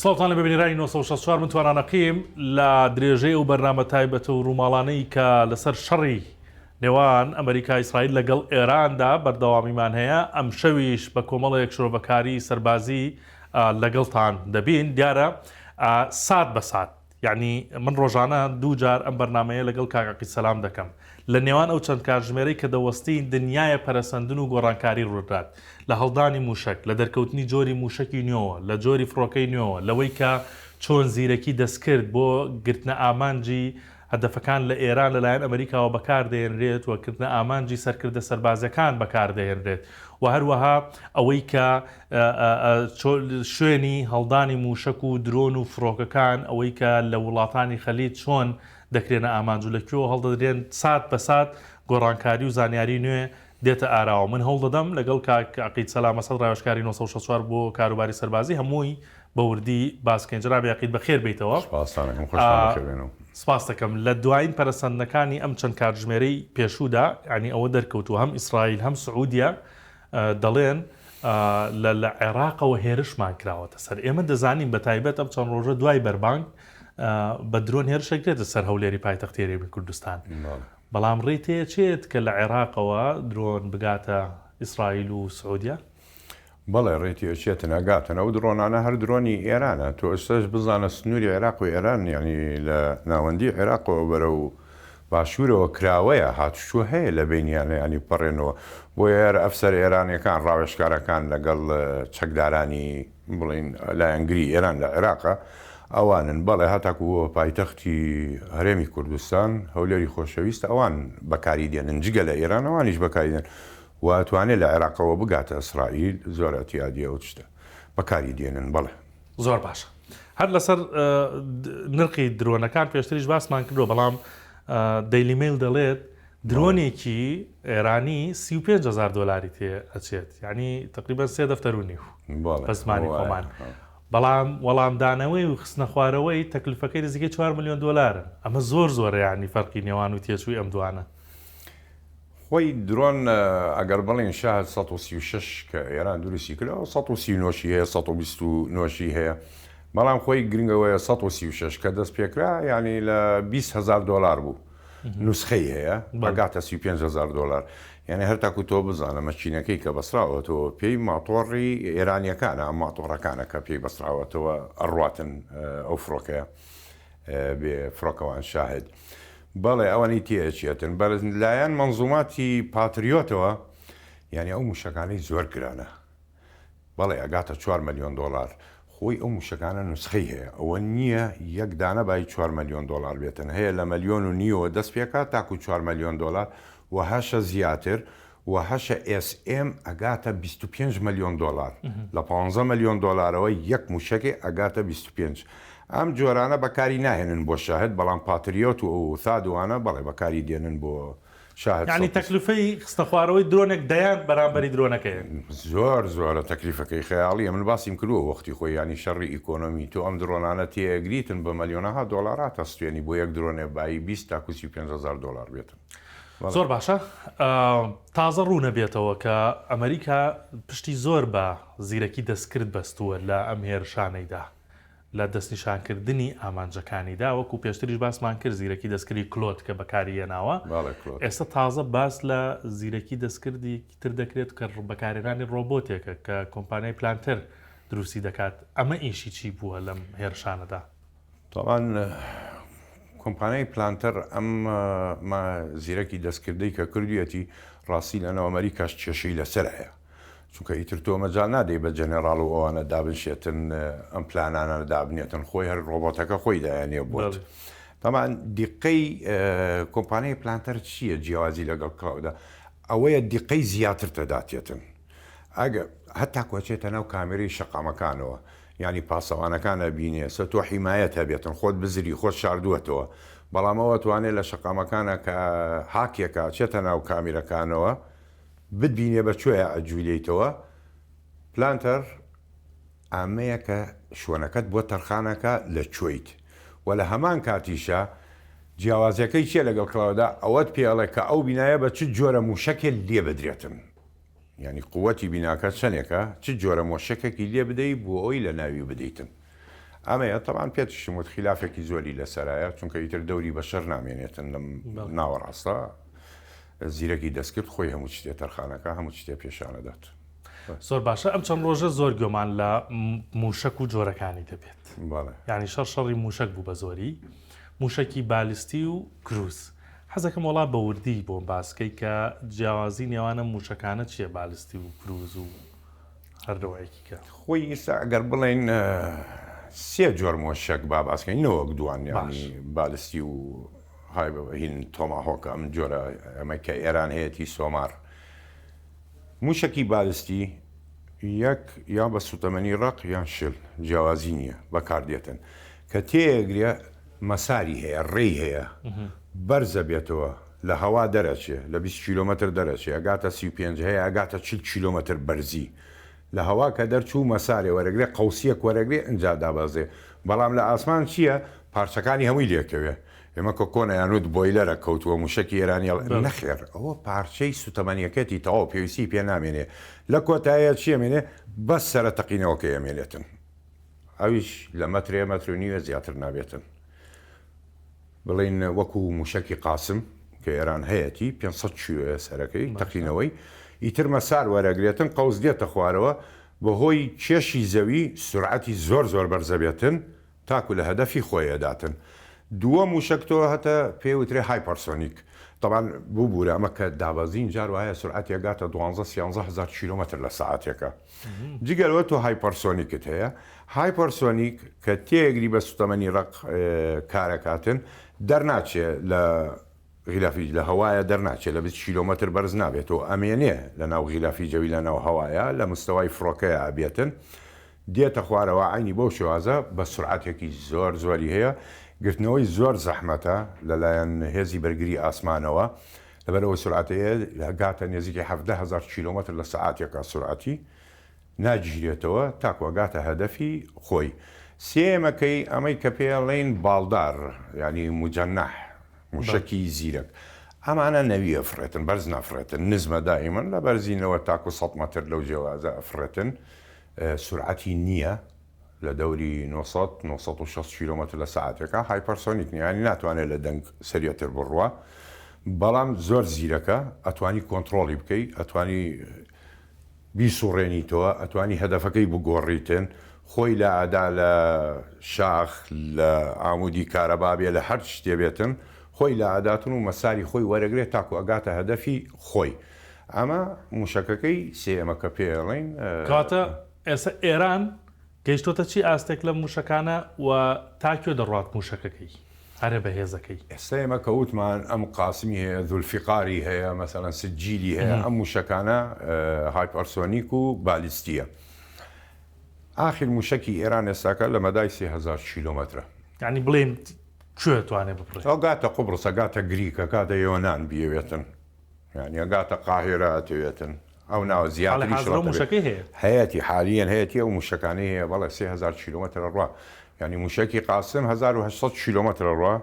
سڵاوتان لە ببینیرانی 964 من توانانەقیم لە درێژەی و بەرنامە تایبەت و ڕووماڵانەی کە لەسەر شەڕی نێوان ئەمریکا ئیسرائیل لەگەڵ ئێراندا بەردەوامیمان هەیە. ئەم شەویش بە کۆمەڵێک شرۆڤەکاری سەربازی لەگەڵتان دەبین. دیارە سات بە سات، یعنی من ڕۆژانە دوو جار ئەم بەرنامەیە لەگەڵ کاکەقی سەلام دەکەم لە نێوان ئەو چەند کاتژمێرەی کە دەوەستی دنیای پەرەسەندن و گۆڕانکاری ڕوودات، لە هەڵدانی موشک، لە دەرکەوتنی جۆری موشکی نوێەوە، لە جۆری فڕۆکەی نوێەوە، لەوەی کە چۆن زیرەکی دەستکرد بۆ گرتنە ئامانجی هەدەفەکان لە ئێران لەلایەن ئەمریکاوە بەکاردێنرێت و گرتنە ئامانجی سەرکردە سەربازەکان بەکاردێنرێت و هەروەها ئەوەی کە شوێنی هەڵدانی موشک و درۆن و فڕۆکەکان ئەوەی کە لە وڵاتانی خەلیج چۆن دەکرێنە ئامانج و لەکوێوە هەڵدەدرێن سات بە سات گۆڕانکاری و زانیاری نوێ دێتە ئاراوە. من هەوڵ دەدەم لەگەڵ کاکەقی سەلام مەسەد ڕاوێژکاری 964 بۆ کاروباری سەربازی هەمووی بە وردی باسکەین. جەناب یاقیت بەخێر بیتەوە. سپاس دەکەم. لە دوایین پەرەسەندنەکانی ئەم چەند کاتژمێرەی پێشوودا، ینی ئەوە دەرکەوتووە هەم ئیسرائیل هەم سعودیا دەڵێن لە عێراقەوە هێرشمان کراوەتە سەر. ئێمە دەزانین بە تایبەت ئەم چەند ڕۆژە دوای بەربانگ بە درۆن هێرشێک دێتە سەر هەولێری پایتەختی هەرێمی کوردستان. بەڵام ڕێی تێچێت کە لە عێراقەوە درۆن بگاتە ئیسرائیل و سعودیا؟ بەڵێ ڕێتیچێتە ناگاتن. ئەو درۆنانە هەر درۆنی ئێرانە. تۆ ئێستاش بزانە سنووری عێراق و ئێران، ینی لە ناوەندی عێراقەوە بەرە و باشوورەوە کراوەیە هاتوچوو هەیە لە بینیانە، ینی پەڕێنەوە بۆ یار ئەفسەر ئێرانیەکان ڕاوێژکارەکان لەگەڵ چەکدارانی بڵین لایەنگری ئێران لە عێراقە ئەوانن. بەڵێ هەتاکو پایتەختی هەرێمی کوردستان هەولێری خۆشەویست ئەوان بەکاری دێنن، جگە لە ئێران ئەوانیش بەکاری دێن واتوانێت لە عێراقەوە بگاتە ئیسرائیل. زۆر ئەتیادیە و شتە بەکاری دێنن. بەڵێ زۆر باشە. هەر لەسەر نرخی درۆنەکان پێشتریش باسمان کردو، بەڵام دەیلی میل دەڵێت درۆنێکی ئێرانی 35,000 دۆلاری تێ ئەچێت، یعنی تقریبا 3 دەفتەر و نیو بە زمانی خۆمان. بەڵام وەڵامدانەوەی و خستنە خوارەوەی تەکلیفەکەی نزیکەی 4 ملیۆن دۆلارن. ئەمە زۆر زۆرە، یعنی فەرقی نێوان و تێچووی ئەم دوانە. خۆی درۆن ئەگەر بڵێن شاهد 136 کە ئێران دروستی کردەوە 130 هەیە 120 هەیە، بەڵام خۆی گرنگەوەیە 136 کە دەست پێکرا، ینی لە 20,000 دۆلار بوو. نوسخەی هەیە بەگاتە 35,000 دۆلار. یعنی هەرتاکو تۆ بزانە مەچینەکەی کە بەسراوەتەوە پێی ماتۆڕی ئێرانیەکانە، ئەم ماتۆڕەکانە کە پێی بەسراوەتەوە ئەڕاتن ئەو فڕۆکەیە بێ فڕۆکەوان شاهد. بەڵێ ئەوەنی تێچێتن بەرز لایەن منزوماتی پاتریۆتەوە، یعنی ئەو موشەکانەی زۆر گرانە. بەڵێ ئەگاتە 4 ملیۆن دۆلار. خۆی ئەو موشەکانە نوسخەی هەیە، ئەوە نییە یەک دانە بای 4 ملیۆن دۆلار بێتن، هەیە لە ملیۆن و نیوە دەست پێکات تاکو 4 ملیۆن دۆلار و هەشە زیاتر و هەشە SM ئەگاتە 25 ملیۆن دۆلار. لە 15 ملیۆن دۆلارەوە یەک موشەکێ ئەگاتە 25. ئەم جۆرانە بەکاری ناهێنن بۆ شاهد، بەڵام پاتریۆت و سادوانە بەڵێ بەکاری دێنن بۆ شاهد. یعنی تەکلیفەی خستە خوارەوەی درۆنێک دەیان بەرامبەری درۆنەکەی زۆر زۆرە تەکلیفەکەی خەیاڵیە. من باسیم کردووە وەختی خۆی، ینی شەڕی ئیکۆنۆمی تۆ ئەم درۆنانە تێگریتن بە مەلیۆنەها دۆلارات هەستێنی بۆ یەک درۆنێ بای 20 تا 35,000 دۆلار بێتن. زۆر باشە. تازە ڕوو نەبێتەوە کە ئەمریکا پشتی زۆر بە زیرەکی دەستکرد بەستووە لە ئەم هێرشانەیدا، لە دەستنیشانکردنی ئامانجەکانیدا. وەکو پێشتریش باسمان کرد زیرەکی دەستکردی کلۆت کە بەکاری هێناوە. ئێستا تازە باس لە زیرەکی دەستکردی تر دەکرێت کە بەکارهێنانی ڕۆبۆتێکە کە کۆمپانیای پلانتەر دروستی دەکات. ئەمە ئیشی چی بووە لەم هێرشانەدا؟ تاوان کۆمپانیای پلانتەر ئەم زیرەکی دەستکردەی کە کردویەتی ڕاستی لەنەوە ئەمریکاش کێشەی لەسەر هەیە، چونکە ئیتر تۆ مەجال نادەی بە جەنێڕاڵ و ئەوانە دابنشێتن ئەم پلانانە دابنێتن، خۆی هەر ڕۆبۆتەکە خۆی دایانێ بۆت. تامان دیقەی کۆمپانیای پلانتەر چییە جیاوازی لەگەڵ کلااودا؟ ئەوەیە دیقەی زیاتر تەداتێتن. ئەگە هەتا کۆچێتە ناو کامێرەی شەقامەکانەوە، ینی پاسەوانەکانە بینێ سە تۆ حیمایەت هەبێتن، خۆت بزری خۆت شاردووەتەوە، بەڵام ئەوە توانێت لە شەقامەکانە کە هاکێکە چێتە ناو کامیرەکانەوە ببینێ بە کوێیە ئەجوولێتەوە. پلانتەر ئامەیە کە شوێنەکەت بۆ تەرخانەکە لە کوێیت و لە هەمان کاتیشە جیاوازەکەی چیە لەگەڵ کلااودا ئەوەت پێڵێ کە ئەو بینایە بە چ جۆرە موشەکێک لێ بدرێتن، ینی قووەتی بیناکە چەندێکە چ جۆرە مۆشەکێکی لێ بدەیت بۆ ئەوی لە ناوی بدەیتن. ئەمەیە طبعاان پێتشم وت خلافێکی زۆری لەسەرایە چونکە ئیتر دەوری بەشەر نامێنێتن لەم ناوەڕاستە زیرەکی دەستکرد خۆی هەموو شتێ تەرخانەکە هەموو شتێ پێشانەدات. زۆر باشە ئەم چەند ڕۆژە زۆر گوێمان لە موشک و جۆرەکانی دەبێت ینی شەڕی موشک بوو بە زۆری موشکی بالیستی و کروس حەزەکەم وڵا بە وردی بۆم باسکەی کە جیاوازی نێوانە موشکانە چییە بالیستی و کروز و هەردەوەیەکی کە خۆی ئێستا ئەگەر بڵێن سێ جۆر مۆشک با باسکەینەوە دوان ینی بالیستی و های هین تۆماهۆکە ئەم جۆرە ئەمە کە ئێران هەیەی سۆمار موشکی بالیستی یەک یا بە سوتەمەنی ڕق یان شل جیاوازی نییە بەکاردێتن کە تێگرێ مەساری هەیە ڕێی هەیە بەرزە بێتەوە لە هەوا دەرەچێ لە 20 کیلومتر دەرەچێ ئەگاتە 35 هەیە ئەگاتە 40 کیلومتر بەرزی لە هەوا کە دەرچوو مەسارێ وەرەگرێ قەوسیە وەرەگرێ ئەنجا دابەزێ بەڵام لە ئاسمان چییە پارچەکانی هەمووی لێکەوێ ئێمە کە کۆنە یانوت بۆیلەرە کەوتووە موشکی ئێرانی نەخێر ئەوە پارچەی سوتەمەنیەکەتی تەواو پێویستی پێ نامێنێ لە کۆتایە چیەمێنێ بەس سرە تەقینەوەکە ئەمێنێتن ئەویش لە مەترێ مەتر و نیوە زیاتر نابێتن بڵین وەکو موشکی قاسم کە ئێران هەیەی 500 کیلۆ سەرەکەی تەقینەوەی ئیتر مەسار وەرەگرێتن قەوز دێتە خوارەوە بەهۆی کێشی زەوی سرعەتی زۆر بەرزەبێتن تاکو لە هەدەفی خۆیەداتن دووە موشکتەوە هەتە پێوترێ هایپەرسۆنیک طبعاان بووبوورە ئەمە کە دابەزین جار وایە سرعەتی ئەگاتە 12-13 کیلومتر لە ساعتێکە جگەلەوە تۆ هایپەرسۆنیکت هەیە هایپەرسۆنیک کە تێگری بە سوتەمەنی ڕق کارەکاتن دەرناچێ لە غیلافی لە هەوایە دەرناچێت لە 20 کیلومتر بەرز نابێتەوە ئەمێنێ لە ناو غیلافی جەوی لە ناو هەوایە لە مستەوای فڕۆکەیە ئابێتن دێتە خوارەوە عینی بەو شێوازە بە سرعەتێکی زۆری هەیە گرتنەوەی زۆر زەحمەتە لەلایەن هێزی بەرگری ئاسمانەوە لەبەرەوە سرعەتەیە گاتە نێزیکی 17,000 کیلومتر لە سەعاتێکە سرعەتی ناگیرێتەوە تاکوەگاتە هەدەفی خۆی سێمەکەی ئەمەی کە پێڵێن باڵدار ینی مجەنەح موشکی زیرەک ئەمانە نەوی ئەفرێتن بەرز نافرێتن نزمە دائیمەن لە بەرزینەوە تاکو 100 متر لەو جیاوازە ئەفرێتن سرعەتی نییە لە دەوری 960 کیلومتر لە ساعتێکە هایپەرسۆنیک نیانی ناتوانێت لە دەنگ سەریەتر بڕوە بەڵام زۆر زیرەکە ئەتوانی کۆنتترۆلی بکەیت ئەتوانی بیسوڕێنیتەوە ئەتوانی هەدەفەکەی بگۆڕیتن خۆی لە ئادا لە شاخ لە ئامودی کارەبابێ لە هەر شتێ بێتن خۆی لە ئاداتن و مەساری خۆی وەرەگرێت تاکو ئەگاتە هەدەفی خۆی ئەمە موشەکەکەی سێمەکە پێڵین کاتە ئێستا ئێران گەیشتۆتە چی ئاستێک لە موشەکانە و تاکوێ دەڕات موشەکەکەی هەرە بەهێزەکەی ئێستا ئێمە کەوتمان ئەم قاسمی هەیە دولفیقاری هەیە مەسەڵەن سجیلی هەیە ئەم موشەکانە هایپەرسۆنیک و بالیستیە ئاخر موشکی ئێران ئێستاکە لە مەدای 3000 کیلومترە یعنی بڵێن کوێ توانێ بپڕێت ئەوگاتە قوبرس ئەگاتە گریکە کاتە یۆنان بیەوێتن یعنی ئەگاتە قاهێرە ئەتەوێتن ئەو ناو زیاتری موشەکەی هەیە هەیەی حالیان هەیەی ئەو موشەکانی هەیە بەڵێ 3000 کیلومتر ڕوا ینی موشکی قاسم 1800 کیلومتر ڕوا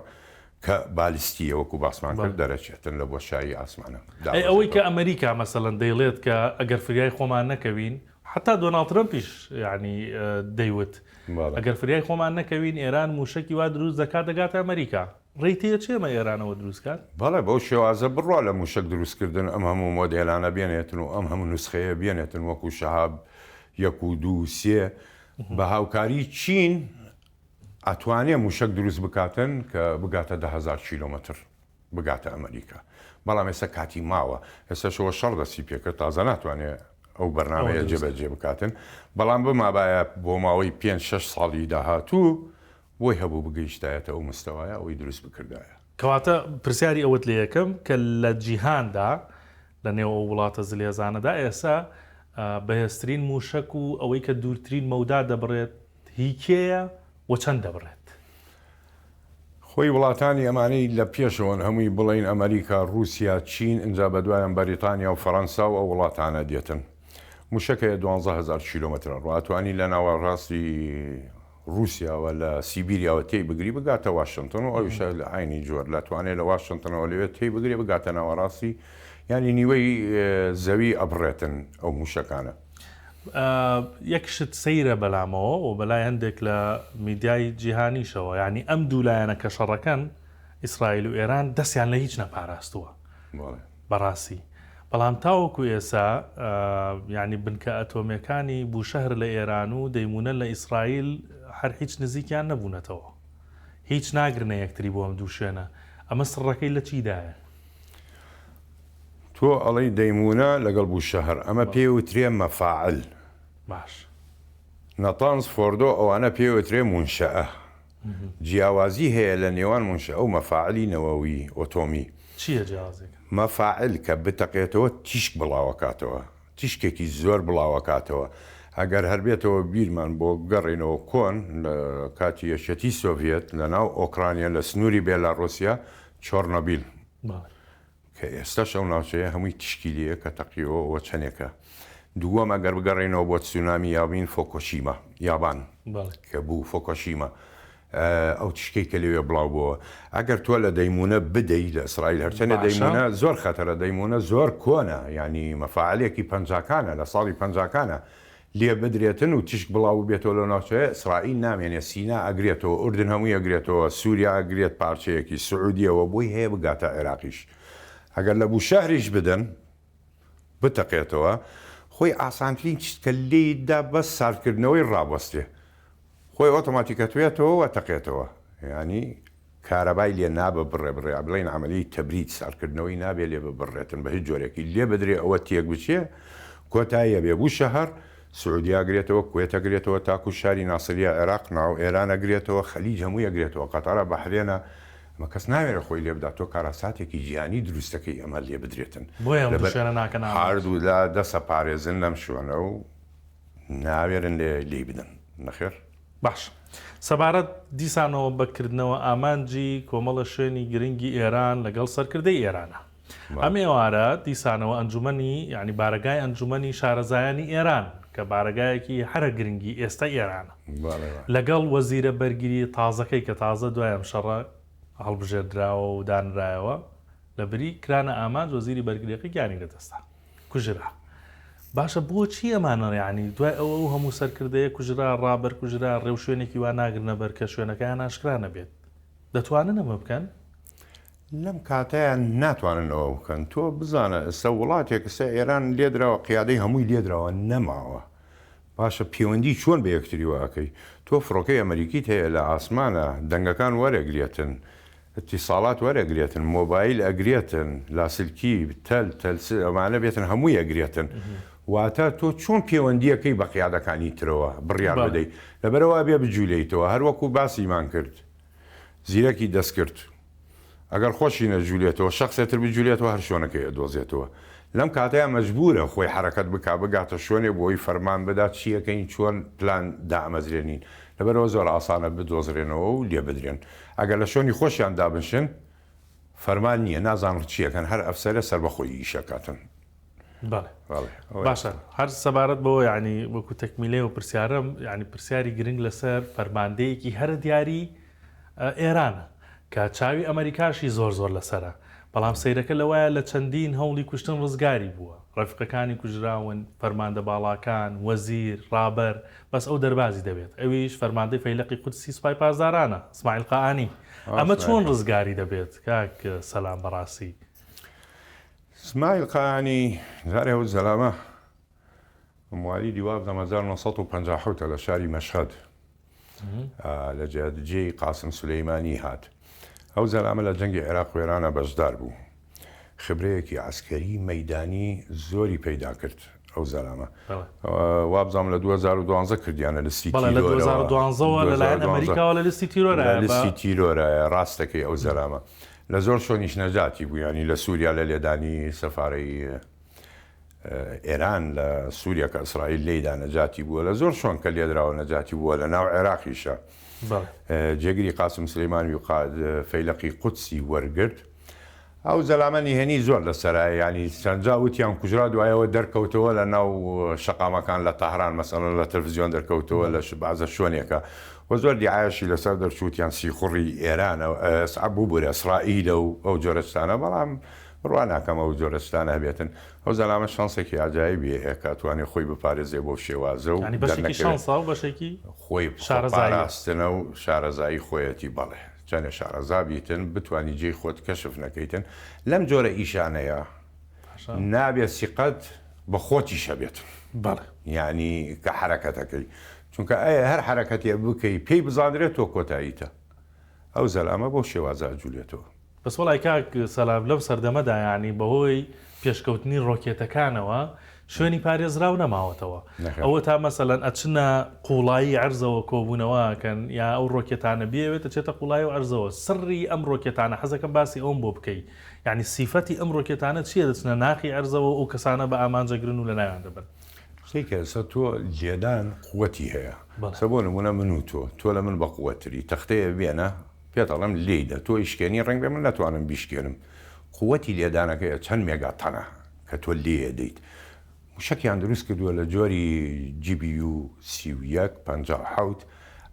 کە بالیستیە وەکو باسمان کرد دەرەچێتن لە بۆشایی ئاسمانە ئەوەی کە ئەمریکا مەسەڵەن دەیڵێت کە ئەگەر فریای خۆمان نەکەوین حتا دۆناڵد ترەمپیش ینی دەیوت ئەگەر فریای خۆمان نەکەوین ئێران موشکی وا دروست دەکات دەگاتە ئەمریکا ڕێیتەیە چێمە ئێرانەوە دروستکات بەڵێ بەو شێوازە بڕوا لە موشک دروستکردن ئەم هەموو مۆدێلانە بێنێتن و ئەم هەموو نسخەیە بێنێتن وەکو شەهاب 1 و 2 3 بە هاوکاری چین ئەتوانێ موشک دروست بکاتن کە بگاتە 10,000 کیلومتر بگاتە ئەمریکا بەڵام ئێستا کاتی ماوە ئێستا شەوە شەڕ دەستی پێکرد تازە ناتوانێت ئەو بەرنامەیە جێبەجێ بکاتن بەڵام بمابایە بۆ ماوەی 5-6 ساڵی داهاتوو بۆی هەبوو بگەیشتایەتە ئەو مستەوایە ئەوەی دروست بکردایە کەواتە پرسیاری ئەوت لە یەکەم کە لە جیهاندا لە نێو وڵاتە زلێزانەدا ئێستا بەهێزترین موشک و ئەوەی کە دوورترین مەودا دەبڕێت هیکێیە و چەند دەبڕێت خۆی وڵاتانی ئەمانەی لە پێشەوەن هەمووی بڵین ئەمریکا رووسیا چین اینجا بەدوایان بەریتانیا و فەڕەنسا و ئەو وڵاتانە دێتن موشکەیە 12,000 کیلومتر ڕاتوانی لە ناوەڕاستی رووسیاوە لە سیبیریاوە تێی بگری بگاتە واشنگتن و ئەویش لە عینی جۆر لە توانێت لە واشنگتنەوە لەوێت تێی بگرێ بگاتە ناوەڕاستی ینی نیوەی زەوی ئەبڕێتن ئەو موشکانە یەکشت سەیرە بەلامەوە و بەلای هەندێک لە میدیای جیهانیشەوە یعنی ئەم دوو لایەنە کە شەڕەکەن ئیسرائیل و ئێران دەستیان لە هیچ نەپاراستووە بەڕاستی بەڵام تاوەکو ئێسا ینی بنکە ئەتۆمیەکانی بوشەهر لە ئێران و دەیمونە لە ئیسرائیل هەر هیچ نزیکیان نەبوونەتەوە هیچ ناگرنە یەکتری بۆ ئەم دوو شوێنە ئەمە سڕەکەی لە چیدایە تۆ ئەڵەی دەیمونە لەگەڵ بوشەهر ئەمە پێوترێ مەفاعل باش نەتانز فۆردۆ ئەوانە پێوترێ منشەئە جیاوازی هەیە لە نێوان منشەئە و مەفاعلی نەوەوی ئۆتۆمی چییە جیاوازێک مەفاعل کە بتەقێتەوە تیشک بڵاوەکاتەوە تیشکێکی زۆر بڵاوەکاتەوە ئەگەر هەربێتەوە بیرمان بۆ گەڕێنەوە کۆن لە کاتی یەشەتی سۆڤێت لە ناو ئۆکرانیا لە سنووری بێلاڕۆسیا چۆرنۆبیل کە ئێستا شەو ناوچەیە هەمووی تشکیلیە کە تەقیەوە چەندێکە دووەم ئەگەر بگەڕێنەوە بۆ تسونامی یابین فۆکۆشیما یابان کە بوو فۆکۆشیما ئەو تشکەی کە لەوێ بڵاو بووە ئەگەر تۆ لە دەیمونە بدەیت لە ئیسرائیل هەرچەنە دەیمونە زۆر خەتەرە دەیمونە زۆر کۆنە ینی مەفاعلێکی پەنجاکانە لە ساڵی پەنجاکانە لێ بدرێتن و تشک بڵاو بێتەوە لە ناوچەیە ئیسرائیل نامێنێ سینا ئەگرێتەوە ئوردن هەمووی ئەگرێتەوە سووریا ئەگرێت پارچەیەکی سعودیەوە بۆی هەیە بگاتە عێراقیش ئەگەر لە بوو شەهریش بدەن بتەقێتەوە خۆی ئاسانترین کە لێدا بەس ساردکردنەوەی ڕابوەستێ خۆی ئۆتۆماتیکەتوێتەوە و تەقێتەوە ینی کارەبای لێ نابە بڕێ بڵین عملی تەبریت ساردکردنەوەی نابێ لێ ببڕێتن بە هیچ جۆرێکی لێ بدرێ ئەوە تێک بچێ کۆتاییە بێ بوو شەهر سعودیا گرێتەوە کوێتە گرێتەوە تاکو شاری ناسریە عێراق ناو ئێرانە گرێتەوە خەلیج هەمووی ئەگرێتەوە قەتارە بەحرێنە مە کەس ناوێرە خۆی لێ بدات تۆ کاراساتێکی ژیانی دروستەکەی ئەمە لێ بدرێتن هەردوو لا دەسە پارێزن لەم شوێنە و ناوێرن لێ بدەن نەخێر باش سەبارەت دیسانەوە بەکردنەوە ئامانجی کۆمەڵە شوێنی گرنگی ئێران لەگەڵ سەرکردەی ئێرانە ئەم ئێوارە دیسانەوە ئەنجومەنی ینی بارگای ئەنجومەنی شارەزایانی ئێران کە بارگایەکی هەرە گرنگی ئێستا ئێرانە لەگەڵ وەزیرە بەرگری تازەکەی کە تازە دوایەم شەڕە هەڵبژێردراوە و دانرایەوە لە بری کرانە ئامانج وەزیری بەرگریەکە گیانی لەدەستا کوژرا باشە بۆچی ئەمانە ینی دوای ئەوە هەموو سەرکردەیە کوژرا ڕابەر کوژرا ڕێو شوێنێکی وا ناگرنە بەر کە شوێنەکەیان ئاشکرا نەبێت دەتوانن ئەمە بکەن؟ لەم کاتەیان ناتوانن ئەوە بکەن تۆ بزانە ئێستا وڵاتێک ئێستا ئێران لێدراوە قیادەی هەمووی لێدراوە نەماوە باشە پەیوەندی چۆن بە یەکتری واکەی تۆ فڕۆکەی ئەمریکیت هەیە لە ئاسمانە دەنگەکان وەرەگرێتن اتصالات وەرەگرێتن مۆبایل ئەگرێتن لاسلکی ئەمانە بێتن هەمووی ئەگرێتن واتە تۆ چۆن پەیوەندیەکەی بە قیادەکانی ترەوە بڕیار بدەیت لەبەرەوە بێ بجوولەیتەوە هەروەکو باسیمان کرد زیرەکی دەست کرد ئەگەر خۆشی نەجوولێتەوە شخصێتر بجوولێتەوە هەر شوێنەکەی دۆزێتەوە لەم کاتەیە مەجبورە خۆی حرەکەت بگاتە شوێنێ بۆی فەرمان بدات چیەکەین چۆن پلان دامەزرێنین لەبەرەوە زۆر ئاسانە بدۆزرێنەوە و لێ بدرێن ئەگەر لە شوێنی خۆشیان دابنشن فەرمان نییە نازانڕ چیەکەن هەر ئەفسەرە سەر بەخۆی ئیشەکاتن باشە هەر سەبارەت بەوە ینی وەکو تەکمیلێ و پرسیارم ینی پرسیاری گرنگ لەسەر فەرماندەیەکی هەر دیاری ئێرانە کە چاوی ئەمریکاشی زۆر لەسرە بەڵام سەیرەکە لەوایە لە چەندین هەوڵی کوشتن ڕزگاری بووە ڕێفقەکانی کوژراون فەرماندە باڵاکان وەزیر ڕابەر بەس ئەو دەربازی دەبێت ئەویش فەرماندەی فەیلقی قودسی سوپای پازدارانە اسماعیل قائانی ئەمە چۆن ڕزگاری دەبێت کاک سەلام بەڕاستی اسماعیل قائانی زارێ و زەلامە موالی دیواب لە 1950 لە شاری مەشهەد لە جێی قاسم سولەیمانی هات ئەو زەلامە لە جەنگی عێراق و ئێرانە بەشدار بوو خبرەیەکی عسکەری مەیدانی زۆری پەیدا کرد ئەو زەلامە وابزانم لە 2012 کردیانە لەستی لەلایەن ئەمریکاوە لە لستی تیرۆرایە ڕاستەکەی ئەو زەلامە لە زۆر شۆنیش نەجاتی بوو ینی لە سووریا لە لێدانی سەفارەی ئێران لە سووریا کە ئیسرائیل لێدا نەجاتی بووە لە زۆر شۆن کە لێدراوە نەجاتی بووە لە ناو عێراقیشە جێگری قاسم سلەیمانی و فەیلقی قودسی وەرگرت ئەو زەلامەنی هێنی زۆر لەسەرایە ینی چەندجا وتیان کوژرا دوایەوە دەرکەوتەوە لە ناو شەقامەکان لە تەهران مەسەڵەن لە تەلڤیزیۆن دەرکەوتەوە لە بازە شوێنێکە و زۆر دیعایەشی لەسەر دەرچووتیان سیخوڕی ئێرانە بوو بوورە ئیسرائیلە و ئەو جۆرەستانە بەڵام ڕواناکەمە و جۆرەستانە هەبێتن ئەو زەلامە شانسێکی ئاجایبی هەیە کاتوانێ خۆی بپارێزێ بۆ شێوازە و ینی بەشێکی شانسا و بەشێکی خۆی پاراستنە و شارەزایی خۆیەتی بەڵێ چەندە شارەزابیتن بتانی جێی خۆت کەشف نەکەیتن لەم جۆرە ئیشانەیە نابێت سیقەت بە خۆتی شەبێت بەڵێ یعنی کە حرەکەتەکەی چونکە ئەیە هەر حرەکەتی بکەی پێی بزانرێت تۆ کۆتاییتە ئەو زەلامە بۆ شێوازە جوولێتەوە. بەس وڵای کاک سەلام لەو سەردەمەدا ینی بەهۆی پێشکەوتنی ڕۆکێتەکانەوە شوێنی پارێزراو نەماوەتەوە ئەوە تا مەسەلەن ئەچنە قوڵایی عەرزەوە کۆبوونەوەکەن یا ئەو ڕۆکێتانە بێوێتە چێتە قوڵای و عەرزەوە سڕی ئەم ڕۆکێتانە حەزەکەم باسی ئەوم بۆ بکەی یعنی سیفەتی ئەم ڕۆکێتانە چیە دەچنە ناقی عەرزەوە و کەسانە بە ئامانجەگرن و لە ناویان دەبن. شتێکە تۆ جێدان قووەتی هەیە سە بۆ نمونە من و تۆ لە من بە قووەتری تەختەیە بێنە پێتەڵم لێیدا تۆ ئیشکێنی ڕنگ بێ من ناتوانم بیشکێنم قووەتی لێدانەکەی چەند مێگاتەنە کە تۆ لێ دەیت شەکیان دروست کردووە لە جۆری GBU 31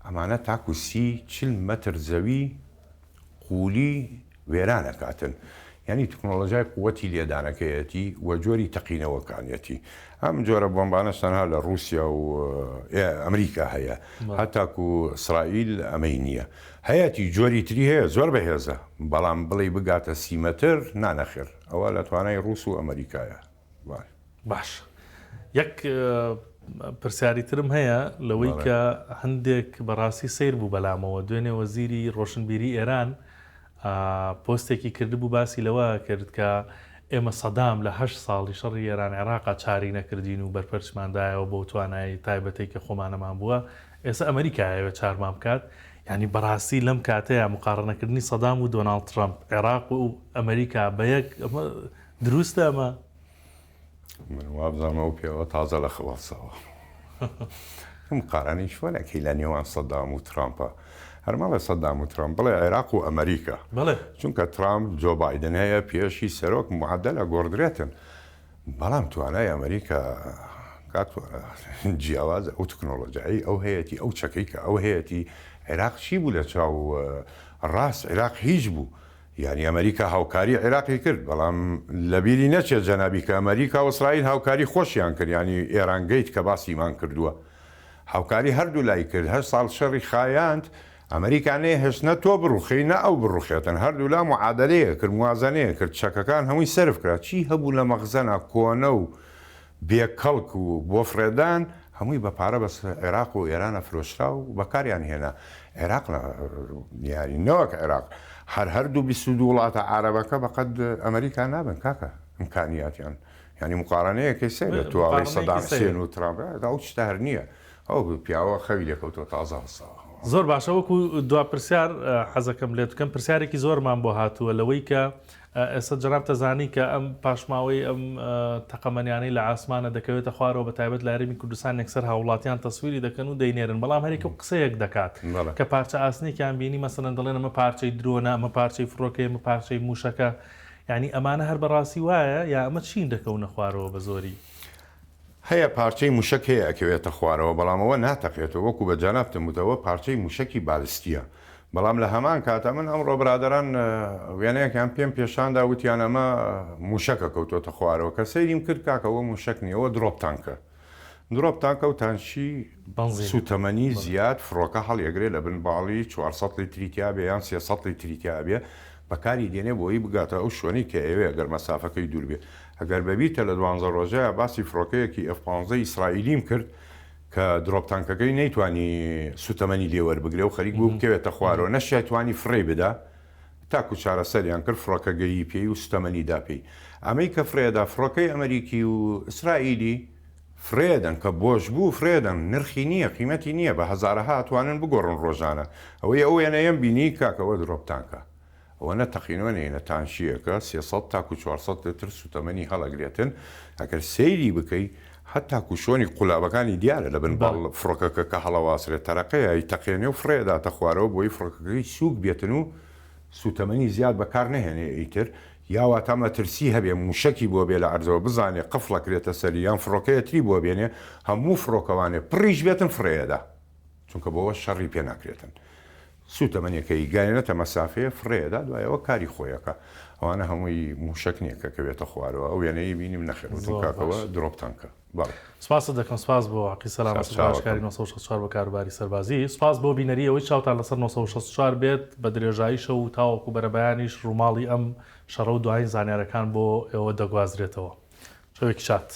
ئەمانە تاکو 40 مەتر زەوی قولی وێرانەکاتن ینی تکنۆلۆژیای قووەتی لێدانەکەیەتی وە جۆری تەقینەوەکانیەتی ئەم جۆرە بۆمبانەشتەنها لە رووسیا و ئەمریکا هەیە هەتاکو ئیسرائیل ئەمەی نییە هەیەی جۆری تری هەیە زۆر بەهێزە بەڵام بڵێ بگاتە 30 مەتر نانەخێر ئەوە لە توانای رووس و ئەمریکایە. باش یەک پرسیاری ترم هەیە لەوەی کە هەندێک بەڕاستی سیر بوو بەلامەوە دوێنێ وەزیری ڕۆشنبیری ئێران پۆستێکی کردبوو باسی لەوە کرد کە ئێمە سەدام لە 8 ساڵی شەڕی ئێران عێراقا چاری نەکردین و بەرپەرچماندایەوە بۆ توانایی تایبەتەی کە خۆمانەمان بووە ئێستا ئەمریکایەوە چارمان بکات ینی بەڕاستی لەم کاتەیە مقارنەکردنی سەدام و دۆناڵد ترامپ عێراق و ئەمریکا بە یەک دروستە ئەمە من وابزانەوە پێوە تازە لە خەوەسەوە مقارنی شوەنێکی لە نێوان سەدام و ترامپە هەرماڵە سەدام و ترامپ بڵێ عێراق و ئەمریکا چونکە ترامپ جۆ بایدن هەیە پێشی سەرۆک معدەلە گۆڕدرێتن بەڵام توانای ئەمریکا جیاواز ئەو تکنۆلۆژیایی ئەو هەیەی ئەو چەکەی کە ئەو هەیەی عێراق چی بوو لە چاو ڕاست عێراق هیچ بوو یعنی ئەمریکا هاوکاری عێراقی کرد بەڵام لەبیری نەچێت جەنابی کە ئەمریکا و ئیسرائیل هاوکاری خۆشیان کرد ینی ئێرانگەیت کە باسیمان کردووە هاوکاری هەردوو لای کرد هەر ساڵ شەڕی خایاند ئەمریکانەیە هێشتە تۆ بڕوخینە ئەو بڕوخێتن هەردوو لا معادلەیە کرد موازنەیە کرد چەکەکان هەمووی سرف کرا چی هەبوو لە مەخزەنە کۆنە و بێکەڵک و بۆ فرێدان هەمووی بە پارە بەس عێراق و ئێرانە فرۆشرا و بەکاریان هێنا عێراق یاری نەوەک عێراق هەردوو 22 وڵاتە عارەبەکە بەقەد ئەمریکا نابن کاکە ئیمکانیاتیان ینی مقارنەیەکی سێ لە تواڵی سەدام حوسێن و ترامپ ئەو شتە هەر نییە ئەو پیاوە خەوی لێکەوتۆ تازە هەساوە زۆر باشە وەکو دوا پرسیار حەزەکەم لێت بکەم پرسیارێکی زۆرمان بۆ هاتووە لەوەی کە ئێستا جەناب تەزانی کە ئەم پاشماوەی ئەم تەقەمەنیانەی لە ئاسمانە دەکەوێتە خوارەوە بە تایبەت لە هەرێمی کوردستان یەکسەر هاوڵاتیان تەسویری دەکەن و دەینێرن بەڵام هەرێکە قسەیەک دەکات کە پارچە ئاسنێکیان بینی مەسەلەن دەڵێن ئەمە پارچەی درۆنە ئەمە پارچەی فڕۆکەی ئەمە پارچەی موشەکە یعنی ئەمانە هەر بەڕاستی وایە یا ئەمە چین دەکەونە خوارەوە بە زۆری هەیە پارچەی موشک هەیە ئەکەوێتە خوارەوە بەڵامەوە ناتەقێتەوە وەکو بە جانابتم وتەوە پارچەی موشکی بالستیە بەڵام لە هەمان کاتە من ئەمڕۆ برادران وێنەیەکیان پێم پێشاندا وتیان ئەمە موشەکە کەوتۆتە خوارەوە کە سەیریم کرد کاکەوە موشک نیەوە درۆپتانکە درۆپتانکە و تانشی سوتەمەنی زیاد فڕۆکە هەڵیەگرێت لە بن باڵی 400 لیتریتیا بێ یان 300 لیتریتیا بێ بەکاری دێنێ بۆی بگاتە ئەو شوێنی کە ئەوێ گەر مەسافەکەی دوور بێت ئەگەر بەبیتە لە 12 ڕۆژەیە باسی فڕۆکەیەکی F-15 ئیسرائیلیم کرد کە درۆپتانکەکەی نەیتوانی سوتەمەنی لێوەربگرێ و خەریک بوو بکەوێتە خوارەوە نەشایتوانی فڕێ بدا تاکو چارەسەریان کرد فڕۆکە گەیی پێی و سوتەمەنی داپێی ئەمەی کە فرێدا فڕۆکەی ئەمریکی و ئیسرائیلی فرێدن کە بۆش بوو فرێدن نرخی نییە قیمەتی نییە بە هەزارەها توانن بگۆڕن ڕۆژانە ئەوەی ئەو وێنەیەم بینی کاکەوە درۆپتانکە ئەوە نەتەقینەوە نێنە تانشیەکە 300 تاکو 400 لتر سوتەمەنی هەڵەگرێتن ئەگەر سەیری بکەی هەتا کوشۆنی قولابەکانی دیارە لە بن باڵ فڕۆکەکە کە هەڵەواسرێت تەرەقەیە تەقێنێ و فرێداتە خوارەوە بۆی فڕۆکەکەی سووک بێتن و سوتەمەنی زیاد بەکار نەهێنێ ئیتر یاوا تا مەترسی هەبێ موشکی بۆ بێ لە عەرزەوە بزانێ قفڵەکرێتە سەری یان فڕۆکەیە تری بۆ بێنێ هەموو فڕۆکەوانێ پڕیش بێتن فرێدا چونکە بۆەوە شەڕی پێ ناکرێتن سوتەمەنیەکەی گایەنەتە مەسافەیە فرێدا دوایەوە کاری خۆیەکە ئەوانە هەمووی موشک نییە کە کەوێتە خوارەوە ئەو وێنەی بینیم نەخێتون کاکەوە درۆپتانکە بەڵ سپاس دەکەم سپاس بۆ عقی سەلامەتی باشکاری 1964 بە کاروباری سەربازی سپاس بۆ بینەریەوەی چاوتان لەسەر 1964 بێت بە درێژاییشە و تاوەکو بەرەبەیانیش ڕووماڵی ئەم شەڕە و دوایین زانیارەکان بۆ ئێوە دەگوازرێتەوە شەوێکی شات.